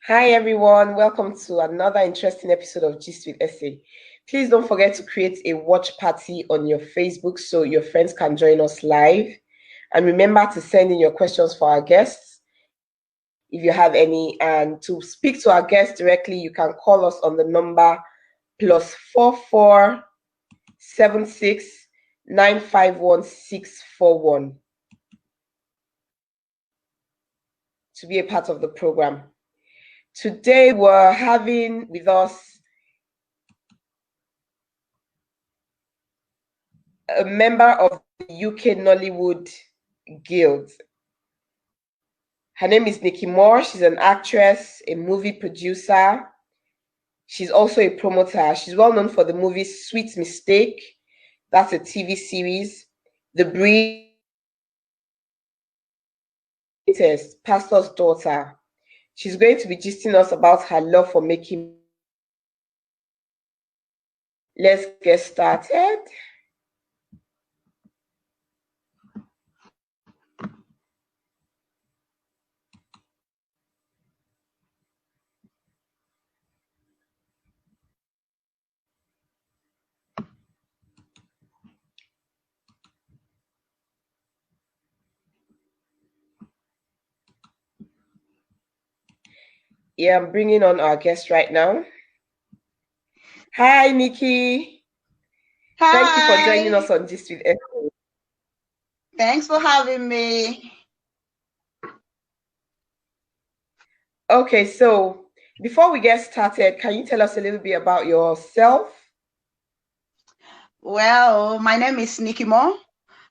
Hi everyone, welcome to another interesting episode of Gist with Esse. Please don't forget to create a watch party on your Facebook so your friends can join us live. And remember to send in your questions for our guests if you have any. And to speak to our guests directly, you can call us on the number +44 76 951 641 to be a part of the program. Today we're having with us a member of the UK Nollywood Guild. Her name is Nicki Moore. She's an actress, a movie producer. She's also a promoter. She's well known for the movie Sweet Mistake. That's a TV series. The Breed, Pastor's Daughter. She's going to be gisting us about her love for making. Let's get started. Yeah, I'm bringing on our guest right now. Hi, Nicki. Hi. Thank you for joining us on Gist with Esse. Thanks for having me. Okay, so before we get started, can you tell us a little bit about yourself? Well, my name is Nicki Moore.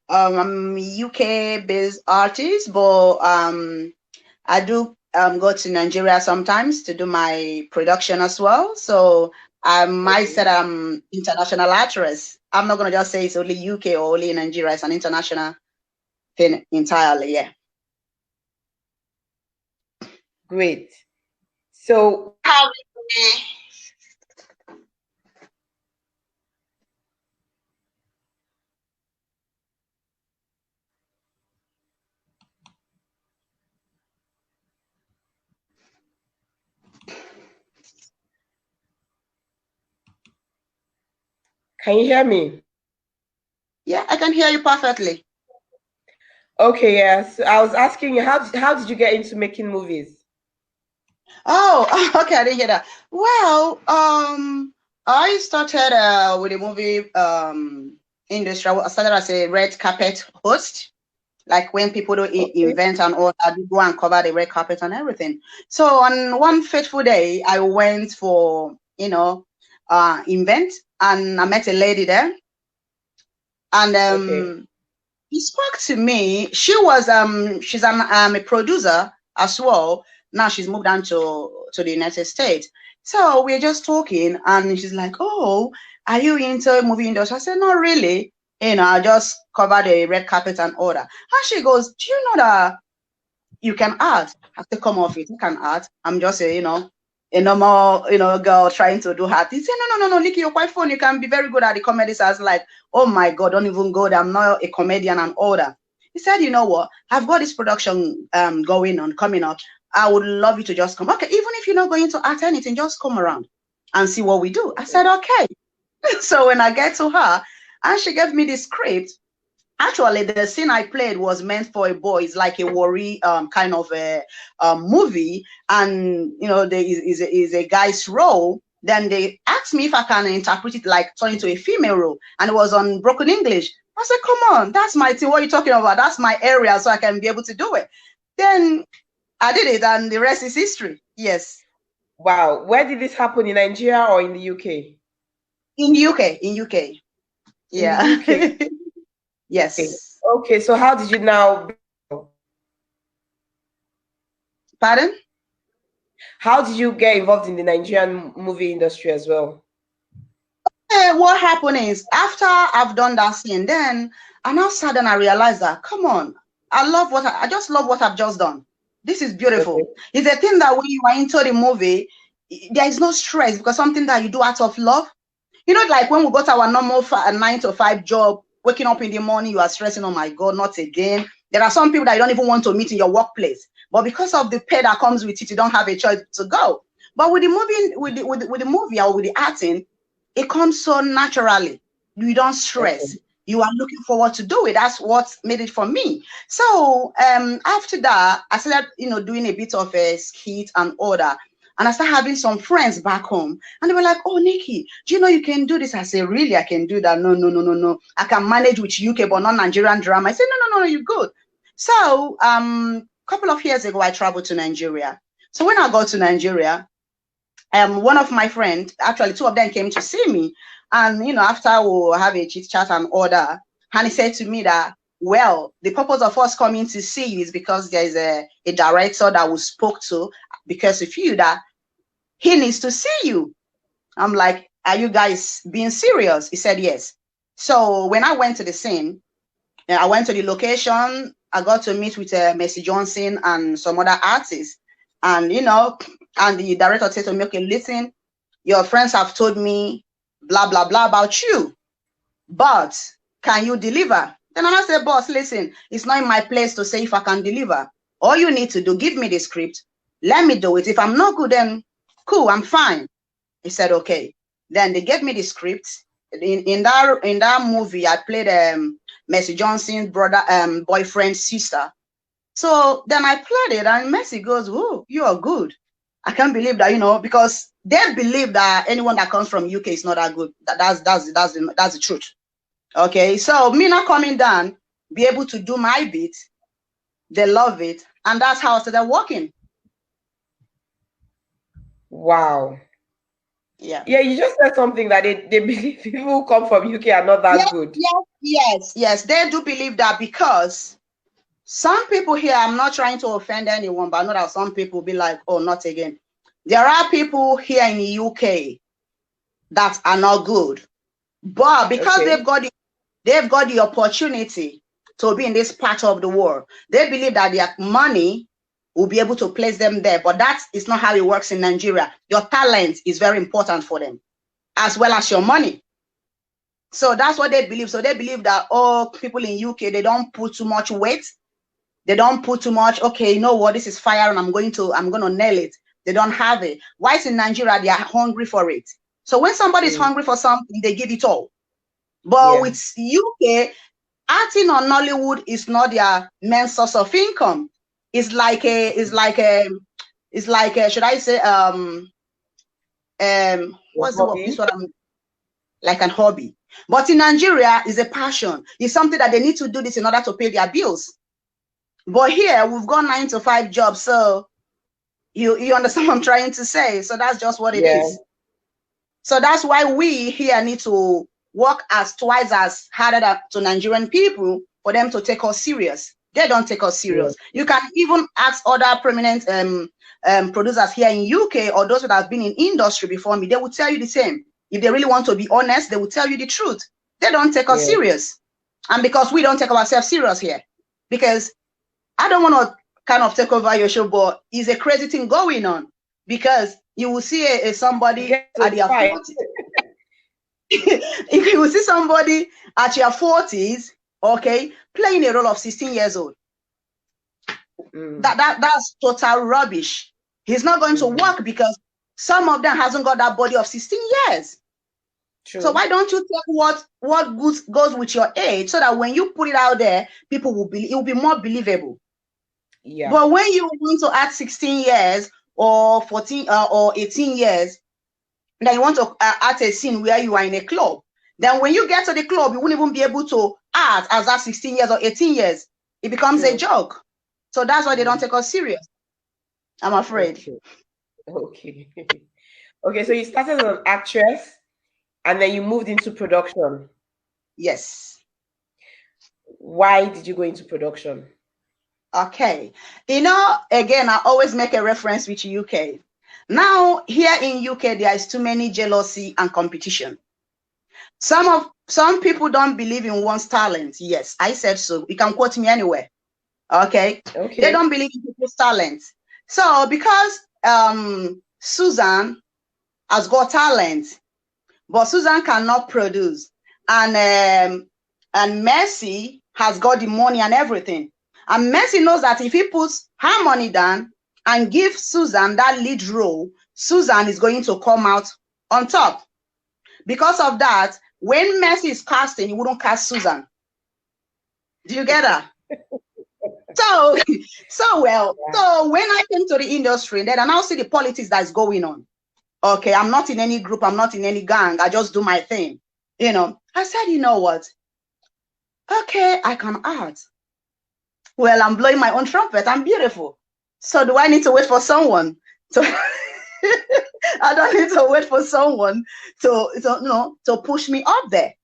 I'm a UK-based artist, but I do go to Nigeria sometimes to do my production as well. So I might say I'm international actress. I'm not gonna just say it's only UK or only Nigeria. It's an international thing entirely. Yeah. Great. So can you hear me? Yeah, I can hear you perfectly. Okay, yeah. So I was asking you, how did you get into making movies? Oh, okay, I didn't hear that. Well, I started with the movie industry. I started as a red carpet host, like when people do event and all, I do go and cover the red carpet and everything. So on one fateful day, I went for event, and I met a lady there, and he spoke to me. She was she's a producer as well. Now she's moved on to the United States. So we're just talking, and she's like, "Oh, are you into movie industry?" I said, "Not really. I just cover the red carpet and all that." And she goes, "Do you know that you can act?" I said, "Come off it, you can act. I'm just a normal girl trying to do her thing." He said, "No, Nicki, you're quite fun. You can be very good at the comedy." So I was like, "Oh my God, don't even go there. I'm not a comedian and all that." He said, "You know what? I've got this production coming up. I would love you to just come. Okay, even if you're not going to act anything, just come around and see what we do." I said, "Okay." So when I get to her, and she gave me the script. Actually, the scene I played was meant for a boy. It's like a worry kind of a movie, and there is a guy's role. Then they asked me if I can interpret it, like turn into a female role, and it was on broken English. I said, "Come on, that's my thing. What are you talking about? That's my area, so I can be able to do it." Then I did it, and the rest is history. Yes. Wow. Where did this happen, in Nigeria or in the UK? In UK. In UK. Yeah. In the UK. Yes. Okay, so how did you now? Pardon? How did you get involved in the Nigerian movie industry as well? What happened is, after I've done that scene, then I now sat and I realized that, come on, I just love what I've just done. This is beautiful. Okay. It's a thing that when you are into the movie, there is no stress, because something that you do out of love. Like when we got our normal 9 to 5 job, waking up in the morning, you are stressing, oh my God, not again. There are some people that you don't even want to meet in your workplace. but because of the pay that comes with it, you don't have a choice to go. But with the movie, with the movie or with the acting, it comes so naturally. You don't stress. Okay. You are looking forward to do it. That's what made it for me. So after that, I started, doing a bit of a skit and order. And I started having some friends back home. And they were like, oh, Nikki, do you know you can do this? I said, really, I can do that? No, no, no, no, no. I can manage with UK, but not Nigerian drama. I said, no, no, no, you're good. So a couple of years ago, I traveled to Nigeria. So when I got to Nigeria, one of my friends, actually two of them came to see me. And, after we'll have a chit chat and order, and he said to me that, well, the purpose of us coming to see you is because there is a director that we spoke to because of you, that he needs to see you. I'm like, are you guys being serious? He said, yes. So when I went to the scene, I went to the location, I got to meet with Mercy Johnson and some other artists. And, and the director said to me, okay, listen, your friends have told me blah, blah, blah about you, but can you deliver? Then I said, boss, listen, it's not in my place to say if I can deliver. All you need to do, give me the script, let me do it. If I'm not good, then cool, I'm fine. He said, okay. Then they gave me the script. In that movie, I played Mercy Johnson's brother, boyfriend's sister. So then I played it, and Mercy goes, oh, you are good. I can't believe that, because they believe that anyone that comes from UK is not that good. That's the truth. Okay, so me not coming down, be able to do my bit, they love it, and that's how I started working. Wow. Yeah. Yeah, you just said something that they believe people who come from UK are not that good. Yes, they do believe that, because some people here, I'm not trying to offend anyone, but I know that some people be like, oh, not again. There are people here in the UK that are not good, but because they've got the opportunity to be in this part of the world, they believe that their money will be able to place them there. But that is not how it works in Nigeria. Your talent is very important for them, as well as your money. So that's what they believe. So they believe that, oh, people in UK, they don't put too much weight. They don't put too much, okay, you know what, this is fire and I'm going to nail it. They don't have it. Whilst in Nigeria, they are hungry for it. So when somebody is hungry for something, they give it all. But with UK, acting on Nollywood is not their main source of income. It's like should I say what's this one? Like an hobby. But in Nigeria, is a passion. It's something that they need to do this in order to pay their bills. But here we've got 9 to 5 jobs, so you understand what I'm trying to say. So that's just what it is. So that's why we here need to work as twice as harder to Nigerian people for them to take us serious. They don't take us serious. You can even ask other prominent producers here in UK or those that have been in industry before me. They will tell you the same. If they really want to be honest, they will tell you the truth. They don't take us serious, and because we don't take ourselves serious here, because I don't want to kind of take over your show, but it's a crazy thing going on, because you will see somebody at their 40s. You will see somebody at your 40s, okay, playing a role of 16 years old. That's total rubbish. He's not going to work because some of them hasn't got that body of 16 years. True. So why don't you take what goes with your age, so that when you put it out there, people will believe, it will be more believable. Yeah. But when you want to add 16 years or 14 or 18 years, then you want to add a scene where you are in a club. Then when you get to the club, you won't even be able to act as that 16 years or 18 years. It becomes a joke. So that's why they don't take us serious, I'm afraid. Okay. Okay, so you started as an actress and then you moved into production. Yes. Why did you go into production? Okay. Again, I always make a reference with UK. Now, here in UK, there is too many jealousy and competition. Some people don't believe in one's talent. Yes, I said so. You can quote me anywhere. Okay. They don't believe in people's talent. So because Susan has got talent, but Susan cannot produce, and Mercy has got the money and everything, And Mercy knows that if he puts her money down and gives Susan that lead role, Susan is going to come out on top. Because of that, when Mercy is casting, he wouldn't cast Susan. Do you get that? So when I came to the industry, then I now see the politics that's going on. Okay, I'm not in any group, I'm not in any gang, I just do my thing. You know, I said, you know what? Okay, I can act. Well, I'm blowing my own trumpet, I'm beautiful. So do I need to wait for someone to I don't need to wait for someone to push me up there.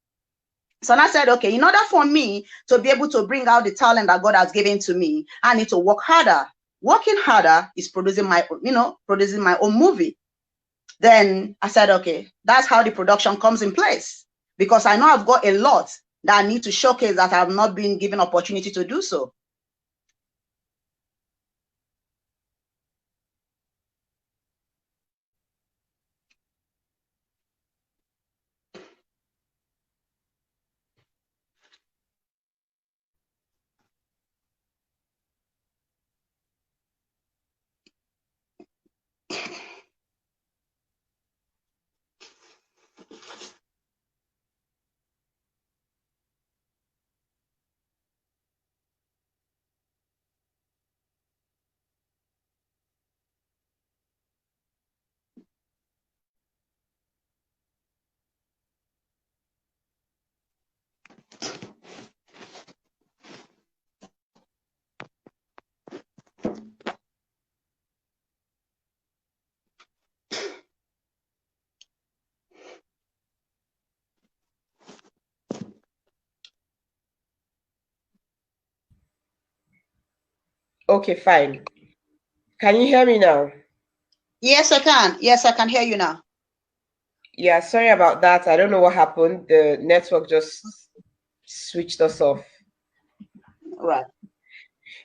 So I said, okay, in order for me to be able to bring out the talent that God has given to me, I need to work harder. Working harder is producing my own movie. Then I said, okay, that's how the production comes in place, because I know I've got a lot that I need to showcase that I've not been given opportunity to do so. Okay, fine. Can you hear me now? Yes, I can. Yes, I can hear you now. Yeah, sorry about that. I don't know what happened. The network just switched us off. Right.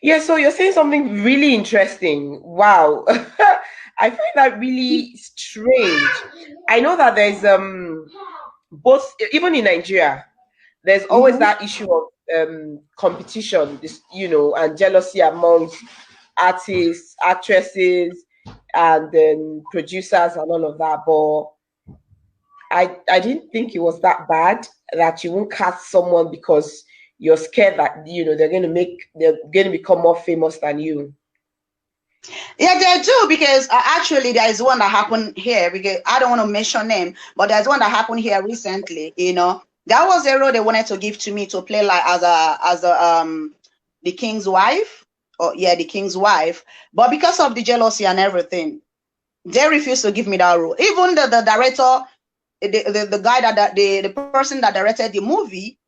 Yeah, so you're saying something really interesting. Wow. I find that really strange. I know that there's both, even in Nigeria, there's always that issue of competition, this, and jealousy amongst artists, actresses, and then producers and all of that. But I didn't think it was that bad, that you won't cast someone because you're scared that they're going to become more famous than you. Yeah, they do, because actually there is one that happened here, because I don't want to mention name, but there's one that happened here recently. That was a role they wanted to give to me to play like as the king's wife, the king's wife, but because of the jealousy and everything, they refused to give me that role. Even the director, the guy the person that directed the movie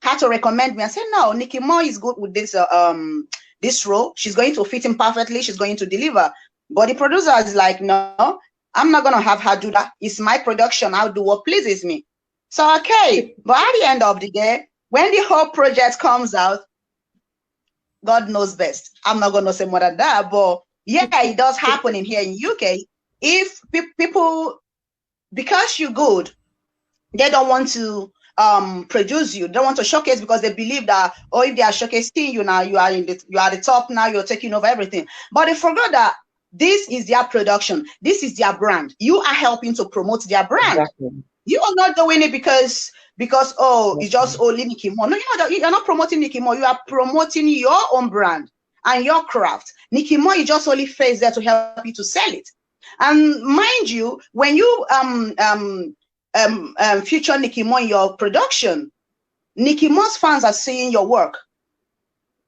had to recommend me and say, no, Nicki Moore is good with this role. She's going to fit in perfectly. She's going to deliver. But the producer is like, no, I'm not going to have her do that. It's my production. I'll do what pleases me. So, okay. But at the end of the day, when the whole project comes out, God knows best. I'm not going to say more than that. But yeah, it does happen in here in UK. If people, because you're good, they don't want to produce you, they don't want to showcase, because they believe that, if they are showcasing you now, you are the top now, you're taking over everything. But they forgot that this is their production, this is their brand. You are helping to promote their brand. Exactly. You are not doing it because it's just only Nicki Moore. No, you're not promoting Nicki Moore. You are promoting your own brand and your craft. Nicki Moore is just only face there to help you to sell it. And mind you, when you feature Nicki Moore in your production, Nicki Moore's fans are seeing your work.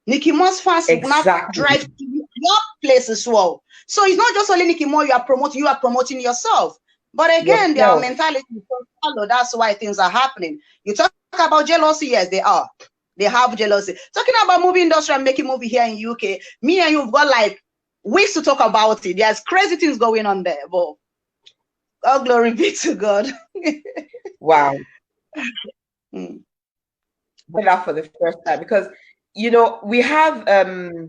Nicki Moore's fans will not drive to your place as well. So it's not just only Nicki Moore you are promoting yourself. But again, their mentality is so shallow. That's why things are happening. You talk about jealousy, yes, they are. They have jealousy. Talking about movie industry and making movie here in UK, me and you've got like weeks to talk about it. There's crazy things going on there, but all glory be to God. Wow. That for the first time, because we have a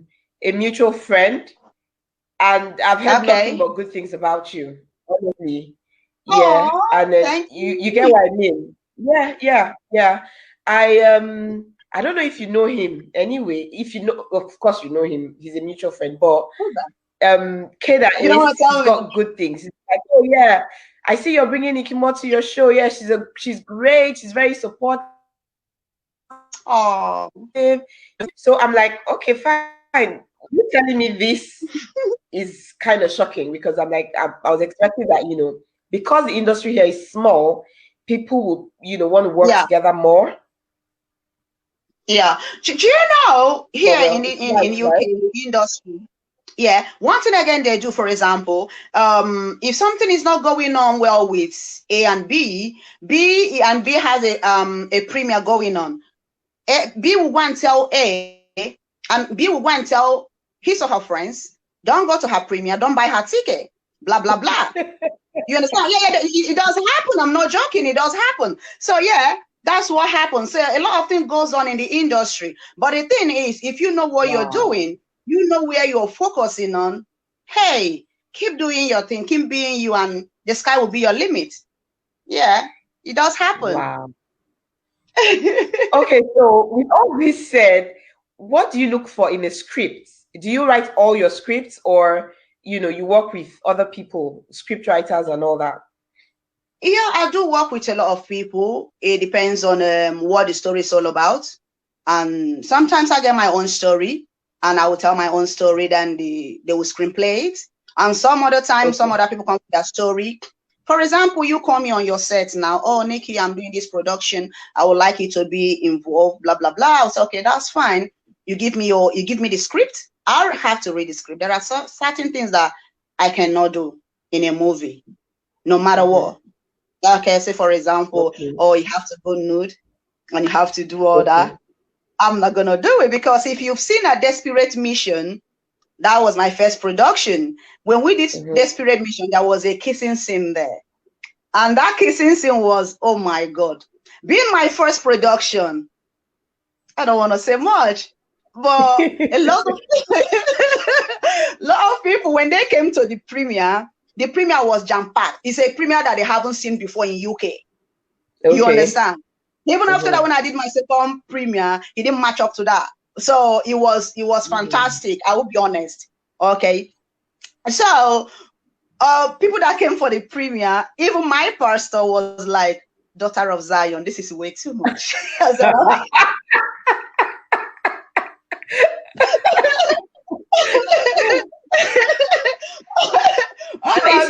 mutual friend, and I've heard nothing but good things about you, honestly. Yeah, and then you get what I mean. Yeah. I I don't know if you know him. Anyway, if you know, of course you know him. He's a mutual friend. But Keda You don't want to he's tell got me. good things. He's like, oh yeah, I see you're bringing Nicki Moore to your show. Yeah, she's great. She's very supportive. Oh, So I'm like, okay, fine. You telling me this is kind of shocking because I'm like, I was expecting that, because the industry here is small, people will, want to work yeah. together more. Yeah. Do you know here But well, in it's in nice, UK right? industry? Yeah. One thing again they do, for example, if something is not going on well with A and B and B has a premiere going on. B will go and tell A, and B will go and tell his or her friends, don't go to her premiere, don't buy her ticket, blah blah blah. You understand? Yeah, it does happen. I'm not joking. It does happen. So yeah, that's what happens. So a lot of things goes on in the industry. But the thing is, if you know what you're doing, you know where you're focusing on. Hey, keep doing your thing, keep being you, and the sky will be your limit. Yeah, it does happen. Wow. Okay, so with all this said, what do you look for in a script? Do you write all your scripts, or you work with other people, script writers and all that? Yeah, I do work with a lot of people. It depends on what the story is all about. And sometimes I get my own story and I will tell my own story, then they will screenplay it. And some other times, some other people come with their story. For example, you call me on your set now. Oh, Nicki, I'm doing this production. I would like you to be involved, blah, blah, blah. I'll say, okay, that's fine. You give me the script. I'll have to read the script. There are certain things that I cannot do in a movie, no matter what. Okay, say for example, oh, you have to go nude and you have to do all that. I'm not gonna do it, because if you've seen A Desperate Mission, that was my first production. When we did Desperate Mission, there was a kissing scene there. And that kissing scene was, oh my God. Being my first production, I don't want to say much, but a lot of people, when they came to the premiere was jam-packed. It's a premiere that they haven't seen before in UK. You understand? Even after that, when I did my second premiere, it didn't match up to that. So it was fantastic. I will be honest. Okay. So people that came for the premiere, even my pastor was like, daughter of Zion, this is way too much. It's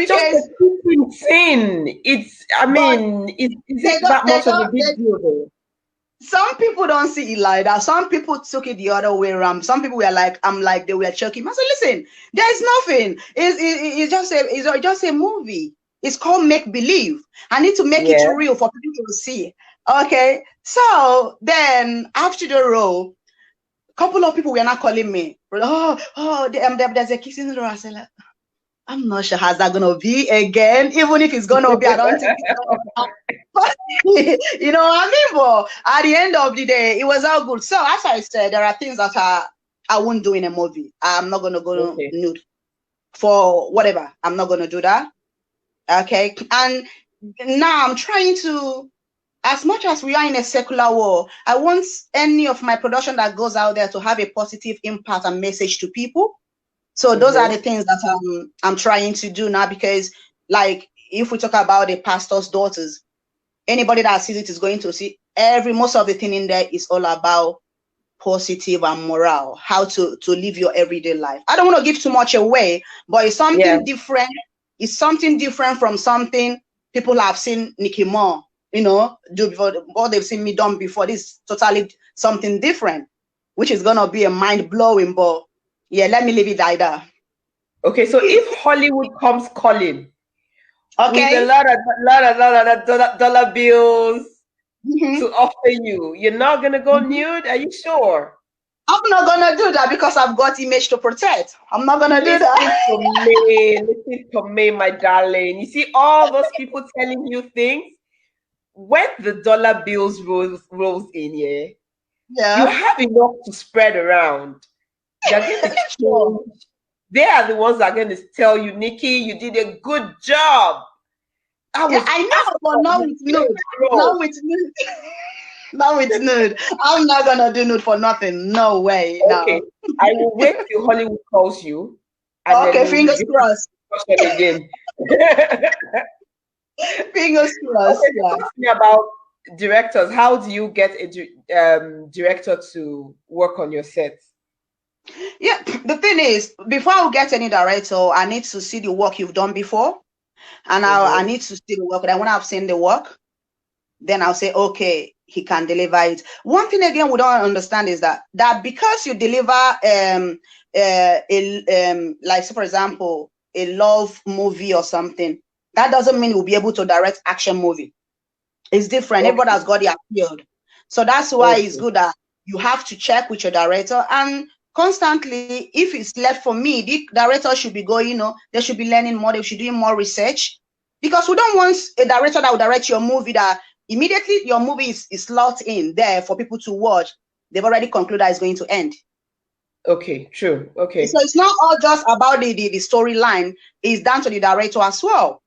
just a cooking scene. It's, I mean, is it that much of a big deal though? Some people don't see it like that. Some people took it the other way around. Some people were like, they were choking. I said, listen, there's nothing. It's just a movie. It's called make believe. I need to make it real for people to see. Okay. So then after the role, a couple of people were not calling me. There's a kissing role. I said, like, I'm not sure how's that gonna be again. Even if it's gonna be, I don't think it's gonna be. You know what I mean? But at the end of the day, it was all good. So as I said, there are things that I won't do in a movie. I'm not gonna go nude for whatever. I'm not gonna do that. Okay. And now I'm trying to, as much as we are in a secular world, I want any of my production that goes out there to have a positive impact and message to people. So those are the things that I'm trying to do now, because like if we talk about the pastor's daughters, anybody that sees it is going to see most of the thing in there is all about positive and moral, how to live your everyday life. I don't want to give too much away, but it's something different. It's something different from something people have seen Nicki Moore, do before, what they've seen me done before. This is totally something different, which is gonna be a mind blowing, but yeah, let me leave it like that. Okay, so if Hollywood comes calling, with a lot of dollar bills to offer you, you're not gonna go nude? Are you sure? I'm not gonna do that because I've got image to protect. I'm not gonna do that. Listen to me, my darling. You see all those people telling you things. When the dollar bills rolls in, you have enough to spread around. They're going to change. They are the ones that are going to tell you, Nicki, you did a good job. I know, but not with nude. Not with nude. Not with nude. I'm not gonna do nude for nothing. No way. Okay, No. I will wait till Hollywood calls you, and then Okay, we'll fingers resume the crossed. discussion again. Fingers crossed. Okay, Yeah. talk to me about directors. How do you get a director to work on your set? Yeah. The thing is, before I get any director, I need to see the work you've done before, and I Mm-hmm. need to see the work. And when I've seen the work, then I'll say, okay, he can deliver it. One thing again we don't understand is that because you deliver like say for example a love movie or something, that doesn't mean you'll be able to direct action movie. It's different. Everybody Okay. has got their field. So that's why it's good that you have to check with your director, and constantly, if it's left for me, the director should be going, they should be learning more, they should be doing more research, because we don't want a director that will direct your movie that immediately your movie is slot in there for people to watch. They've already concluded that it's going to end. Okay, true. Okay. So it's not all just about the storyline, it's down to the director as well.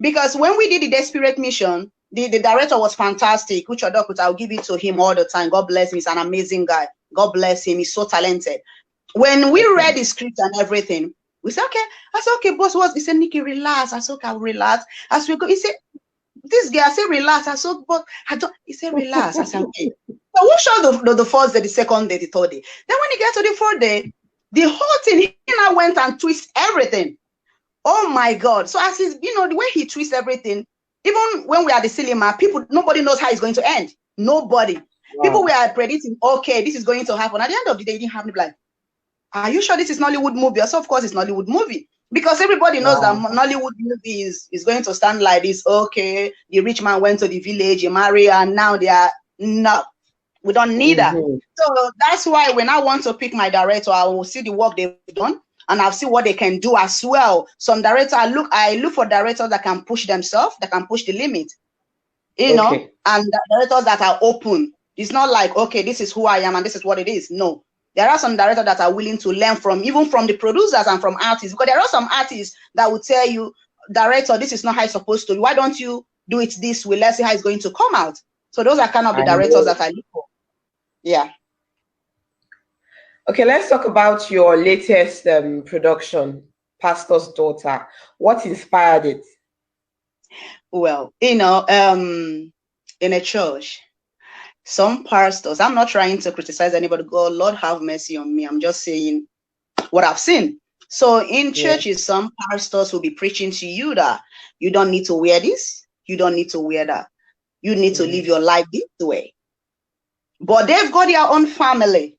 Because when we did the Desperate Mission, the director was fantastic. Which I'll give it to him all the time. God bless him. He's an amazing guy. God bless him. He's so talented. When we read the script and everything, we said, okay. I said, okay, boss, he said, Nicki, relax. I said, okay, I'll relax. As we go, he said, this guy, I said, relax. I said, but I don't, he said, relax. I said, okay. So we showed the first day, the second day, the third day. Then when he gets to the fourth day, the whole thing, he now went and twist everything. Oh my God. So as he's, the way he twists everything, even when we are at the cinema, nobody knows how it's going to end. Nobody. Wow. People were predicting, okay, this is going to happen. At the end of the day, it didn't happen. Like, are you sure this is Nollywood movie? So of course it's Nollywood movie. Because everybody knows that Nollywood movie is going to stand like this. Okay, the rich man went to the village, he married, and now they are not. We don't need that. So that's why when I want to pick my director, I will see the work they've done, and I'll see what they can do as well. Some director, I look for directors that can push themselves, that can push the limit, know, and directors that are open. It's not like, okay, this is who I am and this is what it is. No, there are some directors that are willing to learn from, even from the producers and from artists, because there are some artists that will tell you, director, this is not how it's supposed to be. Why don't you do it this way? Let's see how it's going to come out. So those are kind of the directors that I look for. Yeah. Okay, let's talk about your latest production, Pastor's Daughter. What inspired it? Well, in a church, some pastors, I'm not trying to criticize anybody. God, Lord, have mercy on me. I'm just saying what I've seen. So in churches, some pastors will be preaching to you that you don't need to wear this. You don't need to wear that. You need to live your life this way. But they've got their own family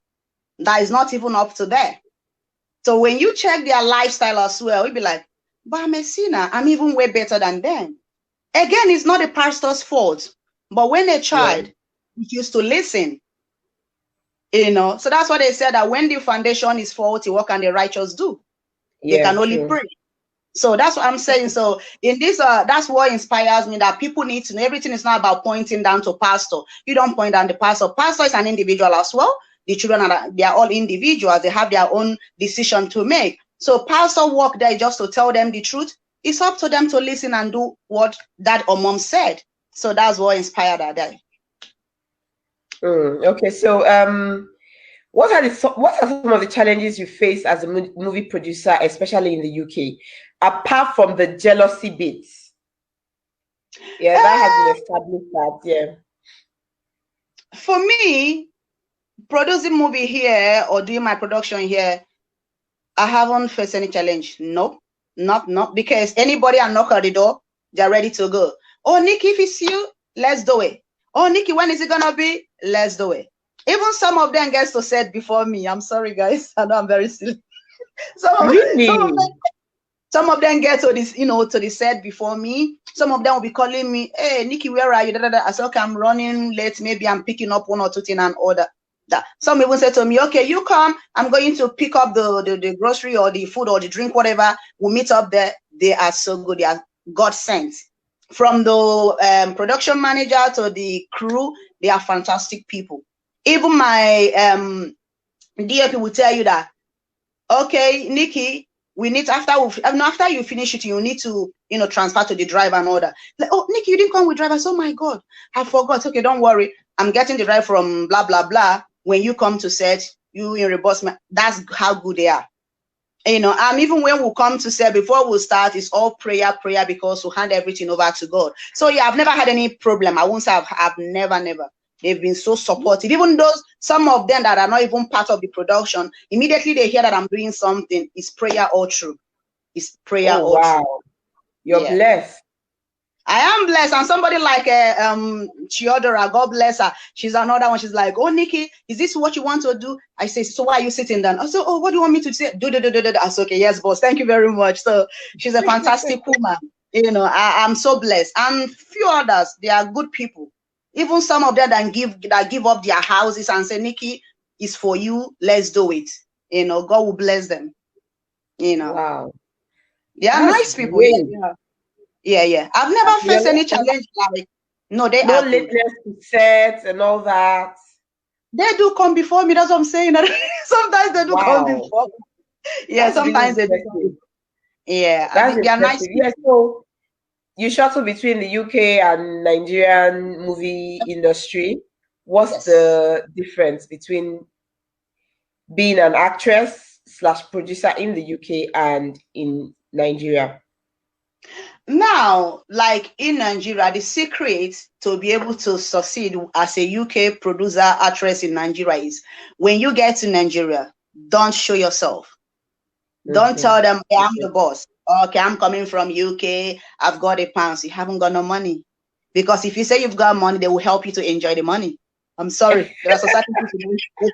that is not even up to there. So when you check their lifestyle as well, you'll be like, but I'm a sinner. I'm even way better than them. Again, it's not a pastor's fault. But when a child used to listen, so that's what they said, that when the foundation is faulty, what can the righteous do? They can only pray. So that's what I'm saying. So in this, that's what inspires me, that people need to know everything is not about pointing down to pastor. You don't point down the pastor. Pastor is an individual as well. The children they are all individuals. They have their own decision to make. So pastor work there just to tell them the truth. It's up to them to listen and do what dad or mom said. So that's what inspired that day. Okay, so what are some of the challenges you face as a movie producer, especially in the UK, apart from the jealousy bits? Yeah, that has been established. That for me, producing movie here or doing my production here, I haven't faced any challenge. Nope, not because anybody I knock at the door, they're ready to go. Oh, Nicki, if it's you, let's do it. Oh, Nicki, when is it gonna be? Let's do it. Even some of them gets to say it before me. I'm sorry, guys. I know I'm very silly. Some of them get to this, to the set before me. Some of them will be calling me, hey, Nicki, where are you? I said, okay, I'm running late. Maybe I'm picking up one or two things and order. Some even say to me, okay, you come. I'm going to pick up the grocery or the food or the drink, whatever. We'll meet up there. They are so good. They are God sent. From the production manager to the crew, they are fantastic people. Even my DOP will tell you that, okay, Nicki, we need after you finish it, you need to transfer to the driver and order. Like, oh, Nicki, you didn't come with driver. Oh my God, I forgot. Okay, don't worry. I'm getting the right from blah, blah, blah. When you come to set, you in reimbursement. That's how good they are. You know, and even when we come to set, before we start, it's all prayer, because we hand everything over to God. So yeah, I've never had any problem. I won't say I've never. They've been so supportive. Even those, some of them that are not even part of the production, immediately they hear that I'm doing something, it's prayer all through. It's prayer all through. You're blessed. I am blessed. And somebody like Chiodora, God bless her. She's another one. She's like, oh, Nikki, is this what you want to do? I say, so why are you sitting down? I said, oh, what do you want me to say? Do. I said, okay, yes, boss. Thank you very much. So she's a fantastic woman. You know, I'm so blessed. And few others, they are good people. Even some of them that give up their houses and say, Nikki, it's for you. Let's do it. You know, God will bless them. You know. Wow. They are nice people. Yeah. I've never faced any challenge like, no, they no are lateness to set and all that. They do come before me. That's what I'm saying. Sometimes they do come before me. Yeah, that's sometimes really they do. Yeah, that's they are nice. Yeah, so you shuttle between the UK and Nigerian movie industry. What's the difference between being an actress / producer in the UK and in Nigeria? Now, like in Nigeria, the secret to be able to succeed as a UK producer, actress in Nigeria is when you get to Nigeria, don't show yourself. Don't tell them, hey, I'm the boss. Okay, I'm coming from UK. I've got a pounds. You haven't got no money. Because if you say you've got money, they will help you to enjoy the money. I'm sorry. There are society people.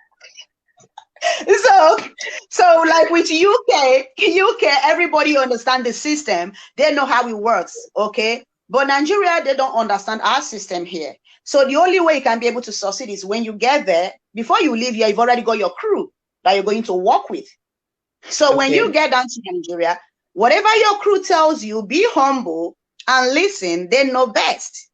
So like with UK, everybody understand the system. They know how it works, okay? But Nigeria, they don't understand our system here. So the only way you can be able to succeed is when you get there, before you leave here, you've already got your crew that you're going to work with. So when you get down to Nigeria, whatever your crew tells you, be humble and listen. They know best.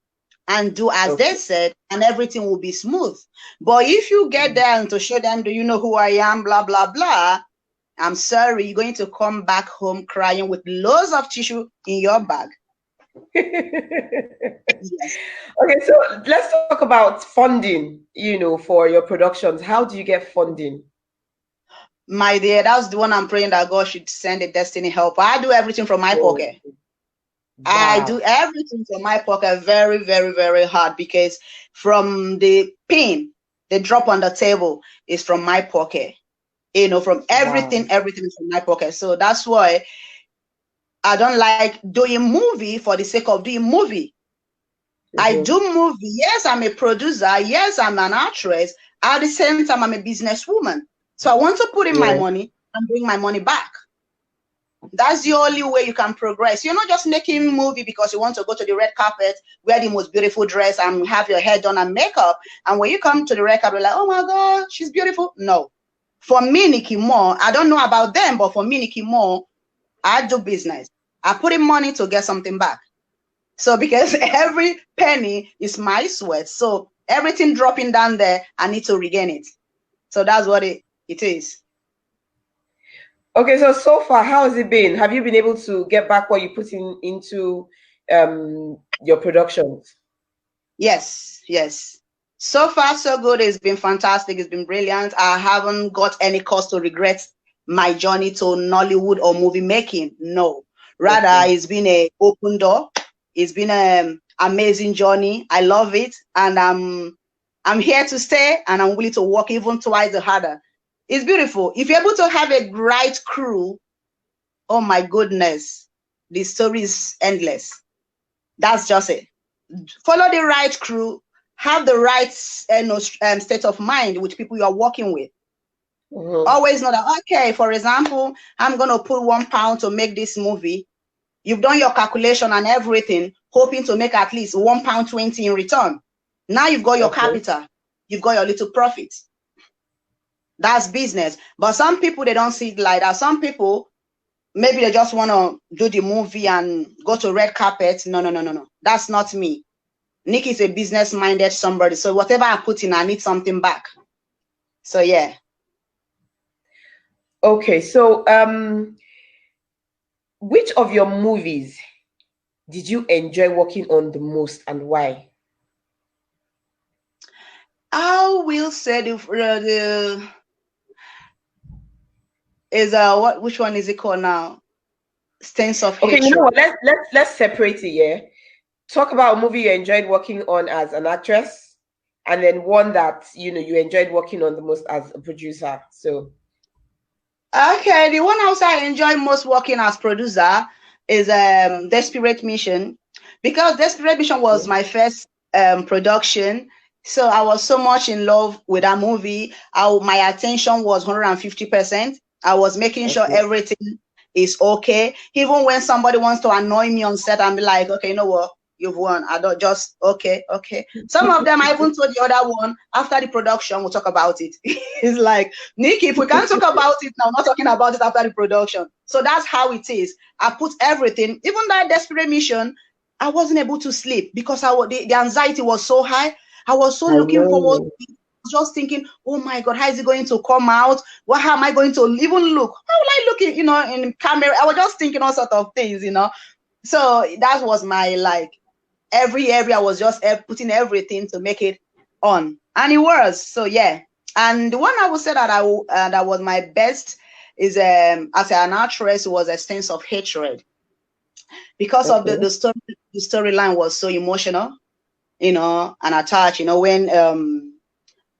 And do as they said, and everything will be smooth. But if you get there and to show them, do you know who I am, blah, blah, blah, I'm sorry, you're going to come back home crying with loads of tissue in your bag. Yes. Okay, so let's talk about funding, for your productions. How do you get funding? My dear, that's the one I'm praying that God should send a destiny helper. I do everything from my pocket. Wow. I do everything from my pocket very, very, very hard, because from the pin, the drop on the table is from my pocket. From everything, everything is from my pocket. So that's why I don't like doing movie for the sake of doing movie. I do movie. Yes, I'm a producer. Yes, I'm an actress. At the same time, I'm a businesswoman. So I want to put in my money and bring my money back. That's the only way you can progress. You're not just making movie because you want to go to the red carpet, wear the most beautiful dress, and have your hair done and makeup. And when you come to the red carpet, you're like, oh my God, she's beautiful. No. For me, Nicki Moore, I don't know about them, but for me, Nicki Moore, I do business. I put in money to get something back. So because every penny is my sweat, so everything dropping down there, I need to regain it. So that's what it is. Okay, so far, how has it been? Have you been able to get back what you put into your productions? Yes. So far, so good. It's been fantastic. It's been brilliant. I haven't got any cause to regret my journey to Nollywood or movie making. No, rather, it's been an open door. It's been an amazing journey. I love it, and I'm here to stay, and I'm willing to work even twice harder. It's beautiful. If you're able to have a right crew, oh my goodness, the story is endless. That's just it. Follow the right crew, have the right state of mind with people you are working with. Always know that, okay, for example, I'm going to put £1 to make this movie. You've done your calculation and everything, hoping to make at least £1.20 in return. Now you've got your capital. You've got your little profit. That's business. But some people, they don't see it like that. Some people, maybe they just want to do the movie and go to red carpet. No. That's not me. Nick is a business-minded somebody. So whatever I put in, I need something back. So yeah. Okay, so which of your movies did you enjoy working on the most, and why? I will say the is what, which one is it called now? Stains of Okay, you know Hatred. what? Let's separate it. Yeah, talk about a movie you enjoyed working on as an actress, and then one that you enjoyed working on the most as a producer. So Okay, the one else I enjoy most working as producer is Desperate Mission, because Desperate Mission was my first production. So I was so much in love with that movie. My attention was 150%. I was making sure okay. everything is okay. Even when somebody wants to annoy me on set, I'm like, okay, you know what? You've won. I don't just okay. Some of them I even told the other one after the production, we'll talk about it. It's like, Nicki, if we can't talk about it now, not talking about it after the production. So that's how it is. I put everything, even that Desperate Mission, I wasn't able to sleep because the anxiety was so high. I was so I looking forward know. to it, just thinking, oh my God, how is it going to come out? What, how am I going to even look? How will I look in camera? I was just thinking all sort of things. So that was my, like, every area was just putting everything to make it on, and it was. So yeah. And the one I would say that that was my best is as an actress was A Sense of Hatred, because of Okay. the storyline was so emotional, and attached. When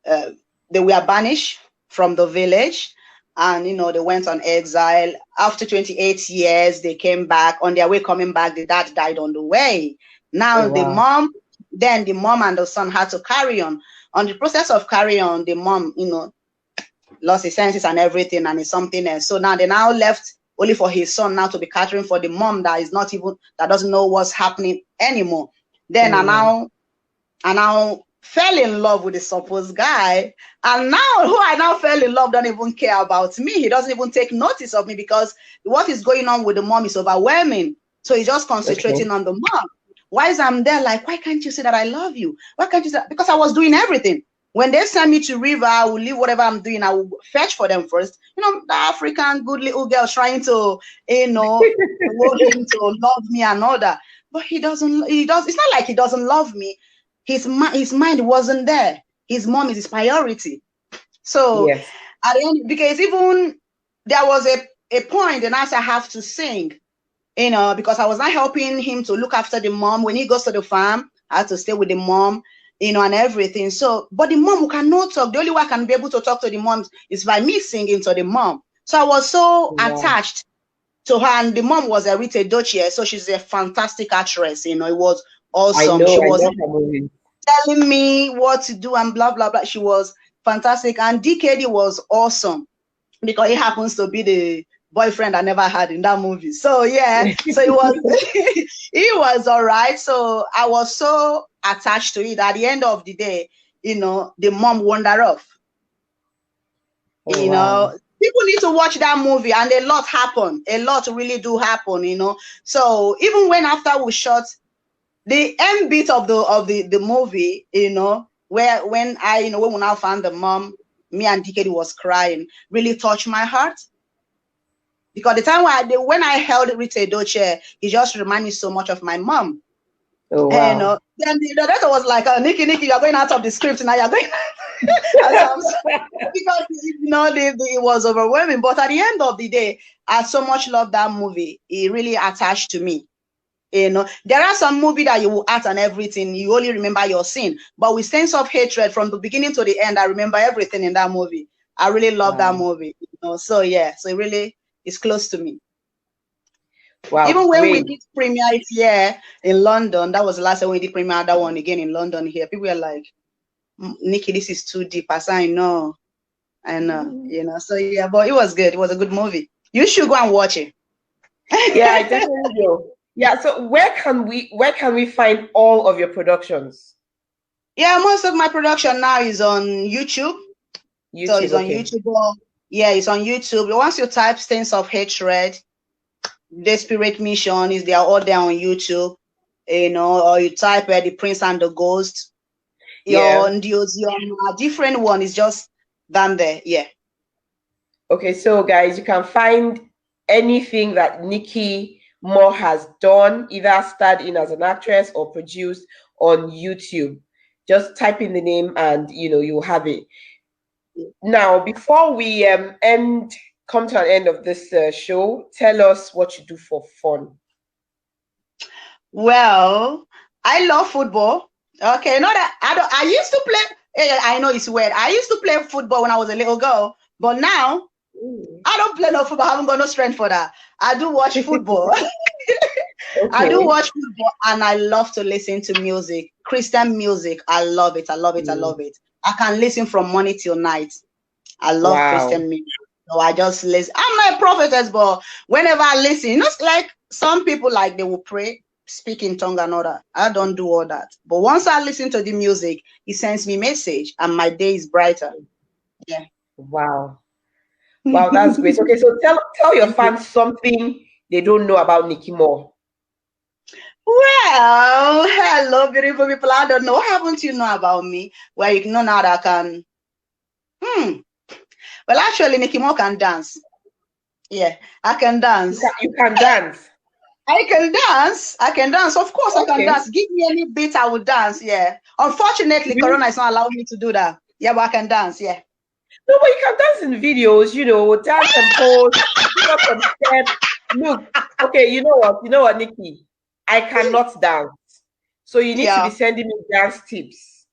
uh, they were banished from the village, and they went on exile. After 28 years, they came back. On their way coming back, the dad died on the way. Oh Now wow. the mom and the son had to carry on. On the process of carry on, the mom, lost his senses and everything, and it's something else. So now they now left only for his son now to be catering for the mom that doesn't know what's happening anymore. Then I now fell in love with the supposed guy, and now who I now fell in love don't even care about me. He doesn't even take notice of me, because what is going on with the mom is overwhelming. So he's just Okay. concentrating on the mom. Whilst I'm there, like, why can't you say that I love you? Why can't you say that? Because I was doing everything. When they send me to river, I will leave whatever I'm doing. I will fetch for them first. The African good little girl trying to, provoke him to love me and all that. But he doesn't. It's not like he doesn't love me. His mind wasn't there. His mom is his priority. So Yes. at the end, because even there was a point, and as I have to sing, because I was not helping him to look after the mom. When he goes to the farm, I had to stay with the mom, and everything. So, but the mom who cannot talk, the only way I can be able to talk to the mom is by me singing to the mom. So I was so Wow. attached to her, and the mom was a Rita Dochie, so she's a fantastic actress. It was I awesome. know. She I was know her movie. telling me what to do and blah blah blah. She was fantastic, and DKD was awesome because he happens to be the boyfriend I never had in that movie. So yeah, so it was it was all right. So I was so attached to it. At the end of the day, the mom wandered off. Oh wow. People need to watch that movie, and a lot happened. A lot really do happen. So even when after we shot the end bit of the movie, where when when we now found the mom, me and DKD was crying, really touched my heart. Because the time when I held Rita Doche, he just reminded me so much of my mom. Oh And wow. then the director was like, Nikki, you're going out of the script now. You're going because it was overwhelming. But at the end of the day, I so much love that movie. It really attached to me. There are some movies that you will act and everything, you only remember your scene. But with Sense of Hatred, from the beginning to the end, I remember everything in that movie. I really love that Wow. movie. So yeah, so it really is close to me. Wow. Even when we Great. did premiere it here in London, that was the last time we did premiere that one again in London here. People were like, Nikki, this is too deep. As I know. So yeah, but it was good. It was a good movie. You should go and watch it. Yeah, I definitely will. Yeah. So where can we find all of your productions? Yeah, most of my production now is on YouTube. So YouTube. it's on Okay. YouTube. Yeah, it's on YouTube. Once you type Stains of Hatred, Desperate Mission, they are all there on YouTube. Or you type The Prince and the Ghost. Yeah. Your different one is just down there. Yeah. Okay. So guys, you can find anything that Nicki Moore has done, either starred in as an actress or produced on YouTube. Just type in the name and you'll have it. Now, before we come to an end of this show, tell us what you do for fun. Well, I love football. Okay, not that I used to play. I know it's weird. I used to play football when I was a little girl, but now I don't play no football. I haven't got no strength for that. I do watch football. Okay. I do watch football, and I love to listen to music, Christian music. I love it. I love it. I love it. I can listen from morning till night. I love Christian music. So I just listen. I'm not a prophetess, but whenever I listen, like some people, like they will pray, speak in tongue and all that. I don't do all that. But once I listen to the music, it sends me message, and my day is brighter. Yeah. Wow. Wow, that's great. Okay, so tell your fans something they don't know about Nicki Moore. Well, hello, beautiful people. I don't know. What haven't you know about me? Well, you know now that I can. Well, actually, Nicki Moore can dance. Yeah, I can dance. You can dance. I can dance. I can dance. Of course, I can dance. Give me any beat, I will dance. Yeah. Unfortunately, Corona is not allowing me to do that. Yeah, but I can dance. Yeah. No, but you can dance in videos, dance and pose, do up some steps. Look, okay, you know what, Nikki? I cannot dance. So you need to be sending me dance tips.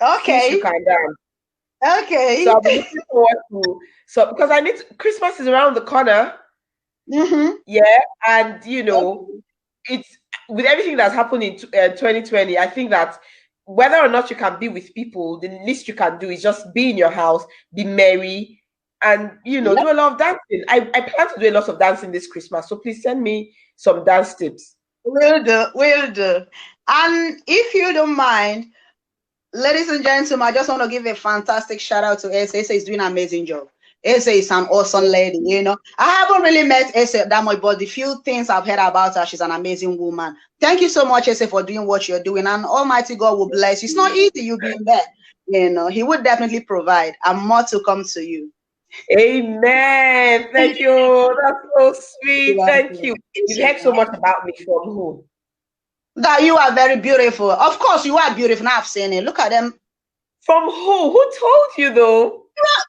Okay. Since you can dance. Okay. So I'll be looking forward to, because Christmas is around the corner. Yeah, and it's with everything that's happened in 2020, I think that whether or not you can be with people, the least you can do is just be in your house, be merry, and do a lot of dancing. I plan to do a lot of dancing this Christmas, so please send me some dance tips. Will do. And if you don't mind, ladies and gentlemen, I just want to give a fantastic shout out to Esse. Esse is doing an amazing job. Esse is an awesome lady, I haven't really met Esse that much, but the few things I've heard about her, she's an amazing woman. Thank you so much, Esse, for doing what you're doing, and Almighty God will bless you. It's not easy you being there. He would definitely provide, and more to come to you. Amen. Thank you. That's so sweet. Thank you. You've heard so much about me from who? That you are very beautiful. Of course, you are beautiful. Now I've seen it. Look at them. From who? Who told you though?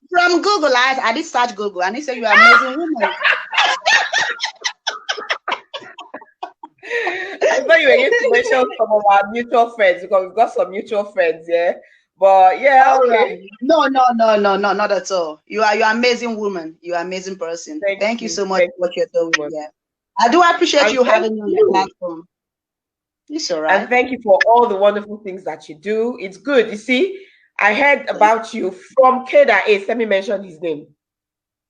From Google. I did search Google, and he said you're an amazing woman. I thought you were going to mention some of our mutual friends, because we've got some mutual friends, yeah. But yeah, okay. Right. No, not at all. You're an amazing woman. You're an amazing person. Thank you so much for what you're doing. Yeah. I do appreciate you having me on the platform. It's all right. And thank you for all the wonderful things that you do. It's good. You see, I heard about you from Keda Ace. Let me mention his name.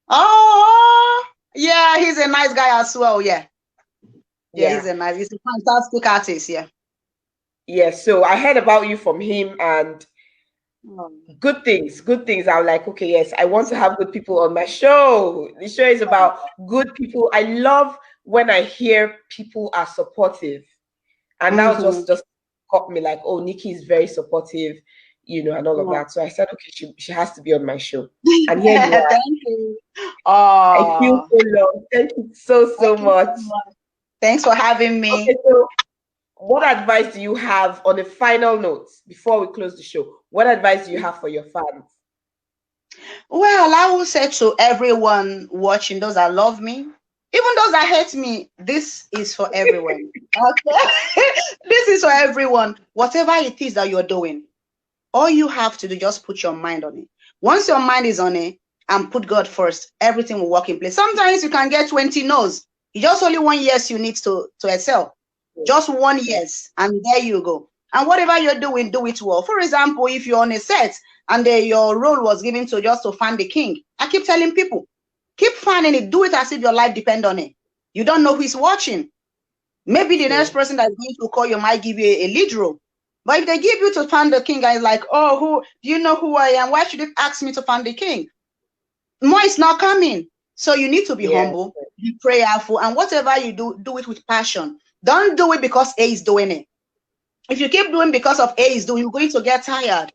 Oh, yeah, he's a nice guy as well. Yeah, he's a fantastic artist. Yeah. Yeah, so I heard about you from him, and good things. I'm like, okay, yes, I want to have good people on my show. The show is about good people. I love when I hear people are supportive. And that was just got me like, oh, Nicki is very supportive, and all of that. So I said, okay, she has to be on my show. And here you are. Thank you. I feel so loved. Thank you so much. Thanks for having me. Okay, so what advice do you have on a final note before we close the show? What advice do you have for your fans? Well, I will say to everyone watching, those that love me, even those that hate me, this is for everyone. Okay? This is for everyone. Whatever it is that you're doing, all you have to do, just put your mind on it. Once your mind is on it and put God first, everything will work in place. Sometimes you can get 20 no's. It's just only one yes you need to excel. Just one yes, and there you go. And whatever you're doing, do it well. For example, if you're on a set and your role was given to just to fan the king, I keep telling people, keep fanning it. Do it as if your life depends on it. You don't know who's watching. Maybe the next person that's going to call you might give you a lead role. But if they give you to fan the king, and it's like, oh, who do you know who I am? Why should you ask me to fan the king? More is not coming. So you need to be humble, be prayerful, and whatever you do, do it with passion. Don't do it because A is doing it. If you keep doing because of A is doing, you're going to get tired.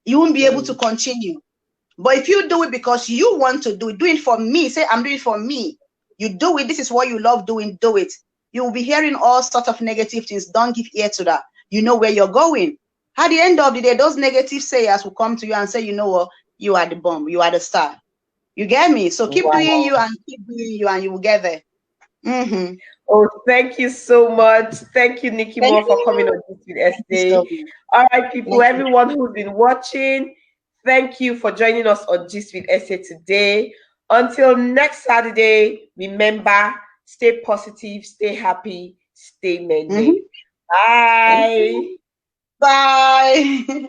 You won't be able to continue. But if you do it because you want to do it for me. Say, I'm doing it for me. You do it. This is what you love doing. Do it. You will be hearing all sorts of negative things. Don't give ear to that. You know where you're going. At the end of the day, those negative sayers will come to you and say, you know what, you are the bomb, you are the star. You get me? So keep doing you and keep doing you, and you will get there. Oh, thank you so much. Thank you, Nicki Moore, for coming on Gist with Esse. All right, people, everyone who's been watching, thank you for joining us on Gist with Esse today. Until next Saturday, remember, stay positive, stay happy, stay man-made. Bye. Bye.